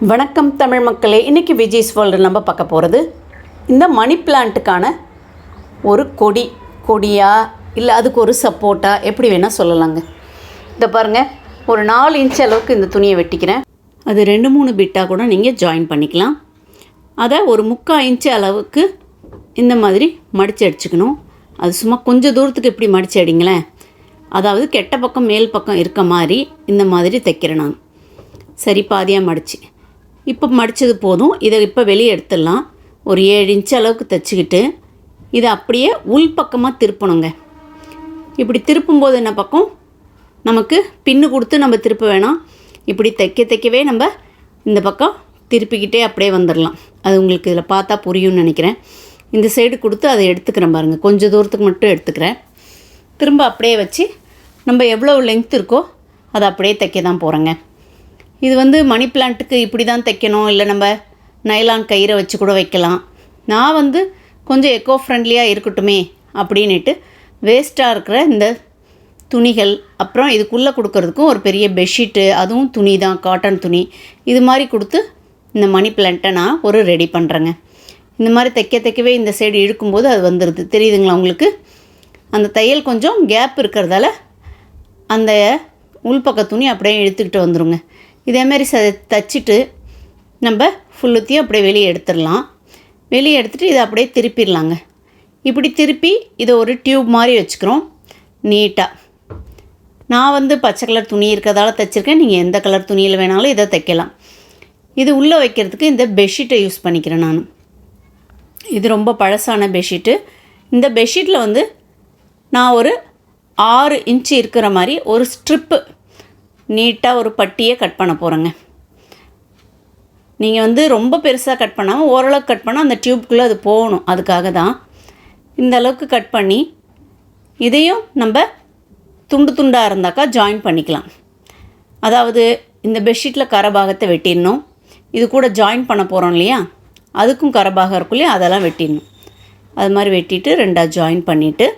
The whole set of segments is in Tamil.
வணக்கம் தமிழ் மக்களே. இன்றைக்கி விஜய்ஸ் வேர்ல்டு நம்ம பார்க்க போகிறது இந்த மணி பிளான்ட்டுக்கான ஒரு கொடியா இல்லை அதுக்கு ஒரு சப்போர்ட்டா எப்படி வேணால் சொல்லலாங்க. இதை பாருங்கள், ஒரு 4 இன்ச் அளவுக்கு இந்த துணியை வெட்டிக்கிறேன். அது 2-3 பிட்டாக கூட நீங்கள் ஜாயின் பண்ணிக்கலாம். அதை ஒரு 3/4 இன்ச்சு அளவுக்கு இந்த மாதிரி மடித்து அடிச்சுக்கணும். அது சும்மா கொஞ்சம் தூரத்துக்கு இப்படி மடித்து அடிங்களேன். அதாவது கெட்ட பக்கம் மேல் பக்கம் இருக்க மாதிரி இந்த மாதிரி தைக்கிறேன் நான். சரி, பாதியாக மடித்து இப்போ மடித்தது போதும். இதை இப்போ வெளியே எடுத்துடலாம். ஒரு 7 இன்ச் அளவுக்கு தைச்சிக்கிட்டு இதை அப்படியே உள் பக்கமாக திருப்பணுங்க. இப்படி திருப்பும்போது என்ன பக்கம் நமக்கு பின்னு கொடுத்து நம்ம திருப்ப வேணாம். இப்படி தைக்கவே நம்ம இந்த பக்கம் திருப்பிக்கிட்டே அப்படியே வந்துடலாம். அது உங்களுக்கு இதில் பார்த்தா புரியும்னு நினைக்கிறேன். இந்த சைடு கொடுத்து அதை எடுத்துக்கிறேன் பாருங்கள். கொஞ்சம் தூரத்துக்கு மட்டும் எடுத்துக்கிறேன். திரும்ப அப்படியே வச்சு நம்ம எவ்வளோ லென்த் இருக்கோ அதை அப்படியே தைக்க தான் போகிறேங்க. இது மணி பிளான்ட்டுக்கு இப்படி தான் தைக்கணும், இல்லை நம்ம நைலான் கயிறை வச்சு கூட வைக்கலாம். நான் கொஞ்சம் எக்கோ ஃப்ரெண்ட்லியாக இருக்கட்டுமே அப்படின்ட்டு வேஸ்ட்டாக இருக்கிற இந்த துணிகள், அப்புறம் இதுக்குள்ளே கொடுக்கறதுக்கும் ஒரு பெரிய பெட்ஷீட்டு, அதுவும் துணி தான், காட்டன் துணி, இது மாதிரி கொடுத்து இந்த மணி பிளான்ட்டை நான் ஒரு ரெடி பண்ணுறேங்க. இந்த மாதிரி தைக்கவே இந்த சைடு இழுக்கும்போது அது வந்துடுது. தெரியுதுங்களா உங்களுக்கு? அந்த தையல் கொஞ்சம் கேப் இருக்கிறதால அந்த உள்பக்க துணி அப்படியே இழுத்துக்கிட்டு வந்துடுங்க. இதேமாரி தைச்சிட்டு நம்ம ஃபுல்லுத்தையும் அப்படியே வெளியே எடுத்துடலாம். வெளியே எடுத்துகிட்டு இதை அப்படியே திருப்பிடலாங்க. இப்படி திருப்பி இதை ஒரு டியூப் மாதிரி வச்சுக்கிறோம் நீட்டாக. நான் பச்சை கலர் துணி இருக்கிறதால தைச்சிருக்கேன். நீங்கள் எந்த கலர் துணியில் வேணாலும் இதை தைக்கலாம். இது உள்ளே வைக்கிறதுக்கு இந்த பெட்ஷீட்டை யூஸ் பண்ணிக்கிறேன் நான். இது ரொம்ப பழசான பெட்ஷீட்டு. இந்த பெட்ஷீட்டில் நான் ஒரு 6 இன்ச்சு இருக்கிற மாதிரி ஒரு ஸ்ட்ரிப்பு நீட்டாக ஒரு பட்டியை கட் பண்ண போகிறேங்க. நீங்கள் ரொம்ப பெருசாக கட் பண்ணாமல் ஓரளவுக்கு கட் பண்ணால் அந்த டியூப்குள்ளே அது போகணும். அதுக்காக தான் இந்த அளவுக்கு கட் பண்ணி இதையும் நம்ம துண்டாக இருந்தாக்கா ஜாயின் பண்ணிக்கலாம். அதாவது இந்த பெட்ஷீட்டில் கரபாகத்தை வெட்டிடணும். இது கூட ஜாயின் பண்ண போகிறோம் இல்லையா, அதுக்கும் கரபாகம் இருக்கும் இல்லையா, அதெல்லாம் வெட்டிடணும். அது மாதிரி வெட்டிட்டு 2ஆக ஜாயின் பண்ணிவிட்டு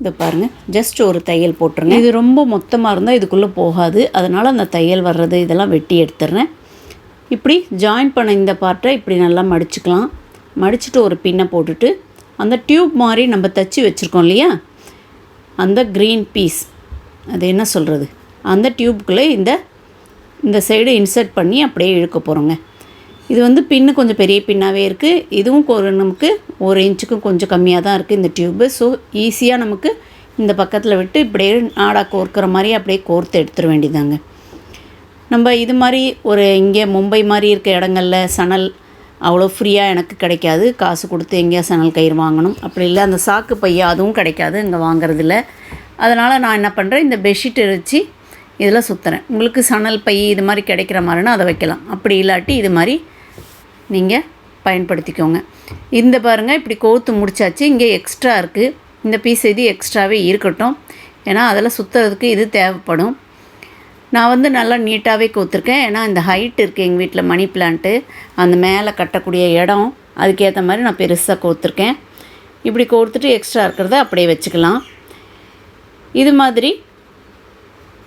இதை பாருங்கள், ஜஸ்ட் ஒரு தையல் போட்டுருங்க. இது ரொம்ப மொத்தமாக இருந்தால் இதுக்குள்ளே போகாது. அதனால் அந்த தையல் வர்றது இதெல்லாம் வெட்டி எடுத்துடுறேன். இப்படி ஜாயின் பண்ண இந்த பார்ட்டை இப்படி நல்லா மடிச்சுக்கலாம். மடிச்சுட்டு ஒரு பின்னை போட்டுட்டு அந்த டியூப் மாதிரி நம்ம தைச்சி வச்சுருக்கோம் இல்லையா, அந்த க்ரீன் பீஸ், அது என்ன சொல்கிறது, அந்த டியூப்புக்குள்ளே இந்த சைடு இன்சர்ட் பண்ணி அப்படியே இழுக்க போகிறோங்க. இது பின்னு கொஞ்சம் பெரிய பின்னாகவே இருக்குது. இதுவும் நமக்கு 1 இன்ச்சுக்கும் கொஞ்சம் கம்மியாக தான் இருக்குது இந்த டியூப்பு. ஸோ ஈஸியாக நமக்கு இந்த பக்கத்தில் விட்டு இப்படியே நாடாக கோர்க்கிற மாதிரி அப்படியே கோர்த்து எடுத்துட வேண்டியதாங்க. நம்ம இது மாதிரி இங்கே மும்பை மாதிரி இருக்க இடங்களில் சணல் அவ்வளோ ஃப்ரீயாக எனக்கு கிடைக்காது. காசு கொடுத்து எங்கேயா சணல் கயிறு வாங்கணும். அப்படி இல்லை அந்த சாக்கு பையா அதுவும் கிடைக்காது இங்கே வாங்குறதில்ல. அதனால் நான் என்ன பண்ணுறேன், இந்த பெட்ஷீட்டை வச்சு இதில் சுற்றுறேன். உங்களுக்கு சணல் பை இது மாதிரி கிடைக்கிற மாதிரினா அதை வைக்கலாம். அப்படி இல்லாட்டி இது மாதிரி நீங்கள் பயன்படுத்திக்கோங்க. இந்த பாருங்கள், இப்படி கோர்த்து முடிச்சாச்சு. இங்கே எக்ஸ்ட்ரா இருக்குது. இந்த பீஸ் இது எக்ஸ்ட்ராவே இருக்கட்டும், ஏன்னா அதில் சுற்றுறதுக்கு இது தேவைப்படும். நான் நல்லா நீட்டாகவே கோர்த்துருக்கேன். ஏன்னா இந்த ஹைட் இருக்குது எங்கள் வீட்டில் மணி பிளான்ட்டு, அந்த மேலே கட்டக்கூடிய இடம், அதுக்கேற்ற மாதிரி நான் பெருசாக கோர்த்துருக்கேன். இப்படி கோர்த்துட்டு எக்ஸ்ட்ரா இருக்கிறத அப்படியே வச்சுக்கலாம். இது மாதிரி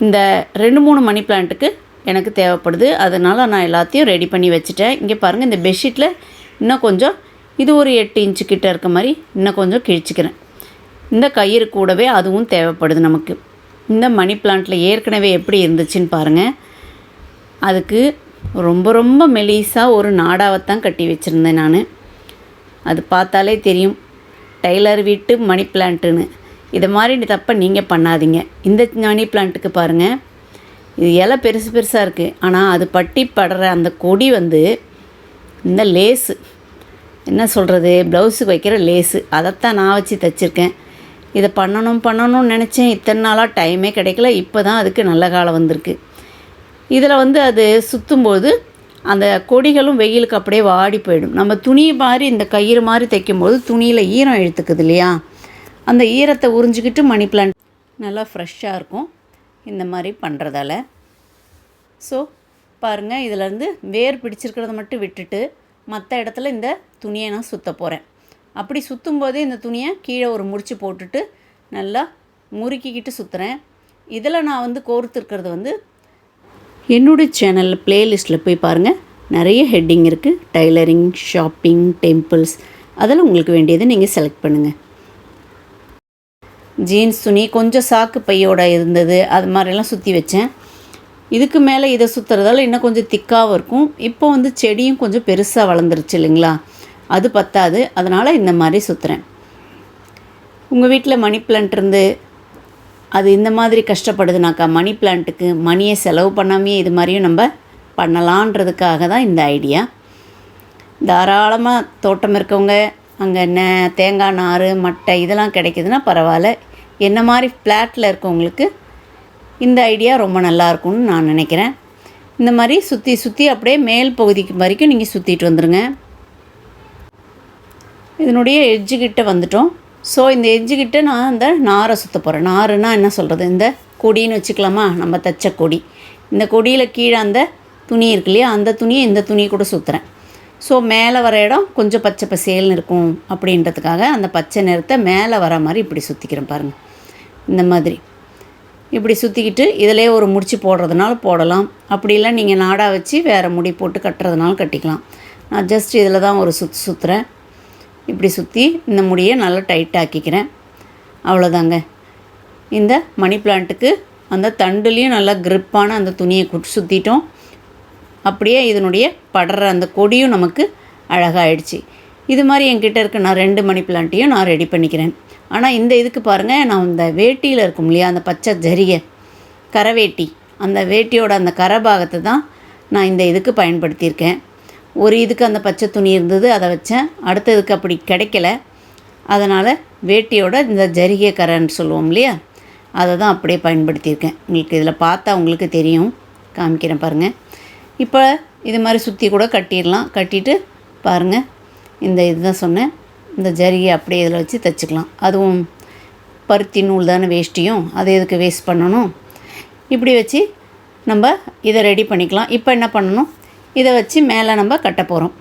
இந்த 2-3 மணி பிளான்ட்டுக்கு எனக்கு தேவைப்படுது. அதனால் நான் எல்லாத்தையும் ரெடி பண்ணி வச்சுட்டேன். இங்கே பாருங்கள், இந்த பெட்ஷீட்டில் இன்னும் கொஞ்சம் இது ஒரு 8 இன்ச்சு கிட்ட இருக்க மாதிரி இன்னும் கொஞ்சம் கிழிச்சிக்கிறேன். இந்த கயிறு கூடவே அதுவும் தேவைப்படுது நமக்கு. இந்த மணி பிளான்ட்டில் ஏற்கனவே எப்படி இருந்துச்சுன்னு பாருங்கள். அதுக்கு ரொம்ப ரொம்ப மெலிசாக ஒரு நாடாவைத்தான் கட்டி வச்சுருந்தேன் நான். அது பார்த்தாலே தெரியும் டைலர் வீட்டு மணி பிளான்ட்டுன்னு. இதை மாதிரி தப்பை நீங்கள் பண்ணாதீங்க. இந்த மணி பிளான்ட்டுக்கு பாருங்கள், இது இலை பெருசு பெருசாக இருக்குது. ஆனால் அது பட்டி படுற அந்த கொடி இந்த லேஸு, என்ன சொல்கிறது, ப்ளவுஸுக்கு வைக்கிற லேஸு, அதைத்தான் நான் வச்சு தைச்சிருக்கேன். இதை பண்ணணும்னு நினச்சேன். இத்தனை நாளாக டைமே கிடைக்கல. இப்போ தான் அதுக்கு நல்ல காலம் வந்திருக்கு. இதில் அது சுற்றும்போது அந்த கொடிகளும் வெயிலுக்கு அப்படியே வாடி போயிடும். நம்ம துணி மாதிரி இந்த கயிறு மாதிரி தைக்கும்போது துணியில் ஈரம் இழுத்துக்குது இல்லையா, அந்த ஈரத்தை உறிஞ்சிக்கிட்டு மணி பிளான்ட் நல்லா ஃப்ரெஷ்ஷாக இருக்கும் இந்த மாதிரி பண்ணுறதால. ஸோ பாருங்கள், இதிலேருந்து வேர் பிடிச்சிருக்கிறத மட்டும் விட்டுட்டு மற்ற இடத்துல இந்த துணியை நான் சுற்ற போகிறேன். அப்படி சுற்றும் போதே இந்த துணியை கீழே ஒரு முடிச்சு போட்டுட்டு நல்லா முறுக்கிக்கிட்டு சுற்றுறேன். இதில் நான் கோர்த்துருக்கிறது என்னுடைய சேனலில் ப்ளேலிஸ்ட்டில் போய் பாருங்கள், நிறைய ஹெட்டிங் இருக்குது. டைலரிங், ஷாப்பிங், டெம்பிள்ஸ், அதெல்லாம் உங்களுக்கு வேண்டியதை நீங்கள் செலக்ட் பண்ணுங்கள். ஜீன்ஸ் துணி கொஞ்சம் சாக்கு பையோடு இருந்தது, அது மாதிரிலாம் சுற்றி வச்சேன். இதுக்கு மேலே இதை சுற்றுறதால இன்னும் கொஞ்சம் திக்காகவும் இருக்கும். இப்போ வந்து செடியும் கொஞ்சம் பெருசாக வளர்ந்துருச்சு இல்லைங்களா, அது பத்தாது, அதனால் இந்த மாதிரி சுற்றுறேன். உங்கள் வீட்டில் மணி பிளான்ட் இருந்து அது இந்த மாதிரி கஷ்டப்படுதுனாக்கா, மணி பிளான்ட்டுக்கு மணியை செலவு பண்ணாமே இது மாதிரியும் நம்ம பண்ணலான்றதுக்காக தான் இந்த ஐடியா. தாராளமாக தோட்டம் இருக்கவங்க அங்கே தேங்காய் நார், மட்டை இதெல்லாம் கிடைக்குதுன்னா பரவாயில்ல. என்ன மாதிரி ஃப்ளாட்டில் இருக்கவங்களுக்கு இந்த ஐடியா ரொம்ப நல்லாயிருக்கும்னு நான் நினைக்கிறேன். இந்த மாதிரி சுற்றி சுற்றி அப்படியே மேல் பகுதிக்கு வரைக்கும் நீங்கள் சுற்றிட்டு வந்துடுங்க. இதனுடைய எட்ஜுக்கிட்ட வந்துட்டோம். ஸோ இந்த எட்ஜுக்கிட்ட நான் இந்த நாரை சுற்ற போகிறேன். நாருன்னா என்ன சொல்கிறது, இந்த கொடின்னு வச்சுக்கலாமா, நம்ம தைச்ச கொடி. இந்த கொடியில் கீழே அந்த துணி இருக்கு இல்லையா, அந்த துணியை இந்த துணியை கூட சுற்றுறேன். ஸோ மேலே வர இடம் கொஞ்சம் பச்சை பசேல்னு இருக்கும் அப்படின்றதுக்காக அந்த பச்சை நிறத்தை மேலே வர மாதிரி இப்படி சுற்றிக்கிறேன் பாருங்கள். இந்த மாதிரி இப்படி சுற்றிக்கிட்டு இதிலே ஒரு முடிச்சு போடுறதுனால போடலாம், அப்படிலாம் நீங்கள் நாடா வச்சு வேறு முடி போட்டு கட்டுறதுனாலும் கட்டிக்கலாம். நான் ஜஸ்ட் இதில் தான் ஒரு சுற்றுறேன். இப்படி சுற்றி இந்த முடியை நல்லா டைட்டாக்கிக்கிறேன். அவ்வளோதாங்க. இந்த மணி பிளான்ட்டுக்கு அந்த தண்டுலேயும் நல்லா க்ரிப்பான அந்த துணியை சுற்றிட்டோம். அப்படியே இதனுடைய படுற அந்த கொடியும் நமக்கு அழகாகிடுச்சு. இது மாதிரி என்கிட்ட இருக்க நான் 2 மணி பிளான்ட்டையும் நான் ரெடி பண்ணிக்கிறேன். ஆனால் இந்த இதுக்கு பாருங்கள், நான் இந்த வேட்டியில் இருக்கும் இல்லையா, அந்த பச்சை ஜரிகை கரை வேட்டி, அந்த வேட்டியோட அந்த கரை பாகத்தை தான் நான் இந்த இதுக்கு பயன்படுத்தியிருக்கேன். ஒரு இதுக்கு அந்த பச்சை துணி இருந்தது, அதை வச்சேன். அடுத்ததுக்கு அப்படி கிடைக்கல, அதனால் வேட்டியோட இந்த ஜரிகை கரைன்னு சொல்லுவோம் இல்லையா, அதை தான் அப்படியே பயன்படுத்தியிருக்கேன். உங்களுக்கு இதில் பார்த்தா உங்களுக்கு தெரியும், காமிக்கிறேன் பாருங்கள். இப்போ இது மாதிரி சுற்றி கூட கட்டிடலாம். கட்டிட்டு பாருங்கள், இந்த இதுதான் சொன்னேன், இந்த ஜரிகை அப்படியே இதில் வச்சு தைச்சிக்கலாம். அதுவும் பருத்தி நூல் தானே வேஷ்டியும், அதை எதுக்கு வேஸ்ட் பண்ணணும். இப்படி வச்சு நம்ம இதை ரெடி பண்ணிக்கலாம். இப்போ என்ன பண்ணணும், இதை வச்சு மேலே நம்ம கட்ட போகிறோம்.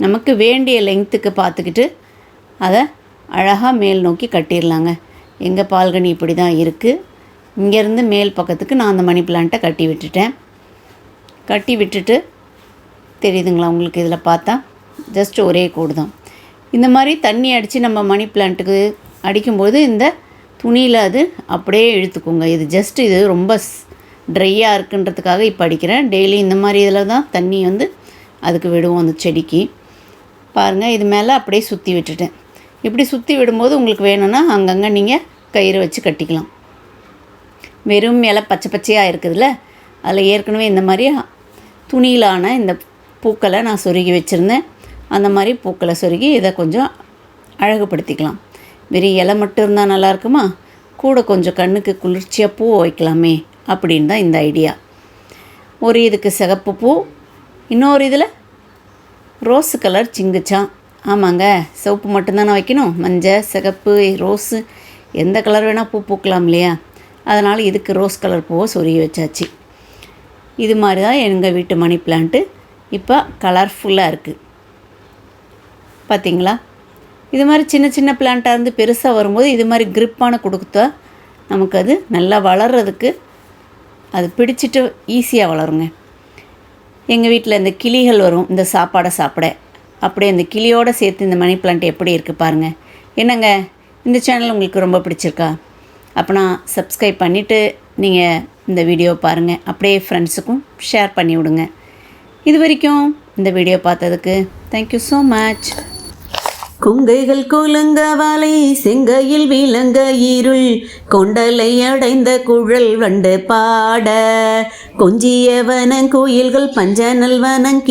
நமக்கு வேண்டிய லெங்க்த்துக்கு பார்த்துக்கிட்டு அதை அழகாக மேல் நோக்கி கட்டிடலாங்க. எங்கள் பால்கனி இப்படி தான் இருக்குது. இங்கேருந்து மேல் பக்கத்துக்கு நான் அந்த மணி பிளான்ட்டை கட்டி விட்டுட்டேன். கட்டி விட்டுட்டு தெரியுதுங்களா உங்களுக்கு, இதில் பார்த்தா ஜஸ்ட் ஒரே கோடு தான். இந்த மாதிரி தண்ணி அடித்து நம்ம மணி பிளான்ட்டுக்கு அடிக்கும்போது இந்த துணியில் அது அப்படியே இழுத்துக்குங்க. இது ஜஸ்ட் இது ரொம்ப ட்ரையாக இருக்குன்றதுக்காக இப்போ அடிக்கிறேன். டெய்லி இந்த மாதிரி இதில் தான் தண்ணி வந்து அதுக்கு விடுவோம் அந்த செடிக்கு. பாருங்கள், இது மேலே அப்படியே சுற்றி விட்டுட்டேன். இப்படி சுற்றி விடும்போது உங்களுக்கு வேணும்னா அங்கங்கே நீங்கள் கயிறு வச்சு கட்டிக்கலாம். வெறும் இலை பச்சை பச்சையாக இருக்குதுல்ல, அதில் ஏற்கனவே இந்த மாதிரி துணியிலான இந்த பூக்களை நான் சொருகி வச்சுருந்தேன். அந்த மாதிரி பூக்களை சொருகி இதை கொஞ்சம் அழகுபடுத்திக்கலாம். வெறும் இலை மட்டும் இருந்தால் நல்லாயிருக்குமா, கூட கொஞ்சம் கண்ணுக்கு குளிர்ச்சியாக பூ வைக்கலாமே அப்படின்னு தான் இந்த ஐடியா. ஒரு இதுக்கு சிகப்பு பூ, இன்னொரு இதில் ரோஸு கலர் சிங்குச்சான். ஆமாங்க, சிவப்பு மட்டும்தானே வைக்கணும், மஞ்சள், சிகப்பு, ரோஸு எந்த கலர் வேணால் பூ பூக்கலாம் இல்லையா, அதனால் இதுக்கு ரோஸ் கலர் பூவை சொருகி வச்சாச்சு. இது மாதிரி தான் எங்கள் வீட்டு மணி பிளான்ட்டு இப்போ கலர்ஃபுல்லாக இருக்குது. பார்த்திங்களா, இது மாதிரி சின்ன சின்ன பிளான்ட்டாக இருந்து பெருசாக வரும்போது இது மாதிரி க்ரிப்பான கொடுத்தா நமக்கு அது நல்லா வளர்கிறதுக்கு அது பிடிச்சிட்டு ஈஸியாக வளருங்க. எங்கள் வீட்டில் இந்த கிளிகள் வரும் இந்த சாப்பாடை சாப்பிட, அப்படியே இந்த கிளியோடு சேர்த்து இந்த மணி பிளான்ட் எப்படி இருக்குது பாருங்கள். என்னங்க, இந்த சேனல் உங்களுக்கு ரொம்ப பிடிச்சிருக்கா? அப்போனா சப்ஸ்கிரைப் பண்ணிவிட்டு நீங்கள் இந்த வீடியோ பாருங்கள். அப்படியே ஃப்ரெண்ட்ஸுக்கும் ஷேர் பண்ணி விடுங்க. இது வரைக்கும் இந்த வீடியோ பார்த்ததுக்கு தேங்க்யூ ஸோ மச். குங்கைகள் குலுங்க வலை செங்கையில் விளங்க இருள் கொண்டலை அடைந்த குழல் வண்டு பாட கொஞ்சிய வனங்குயில்கள் பஞ்சனல் வனங்கி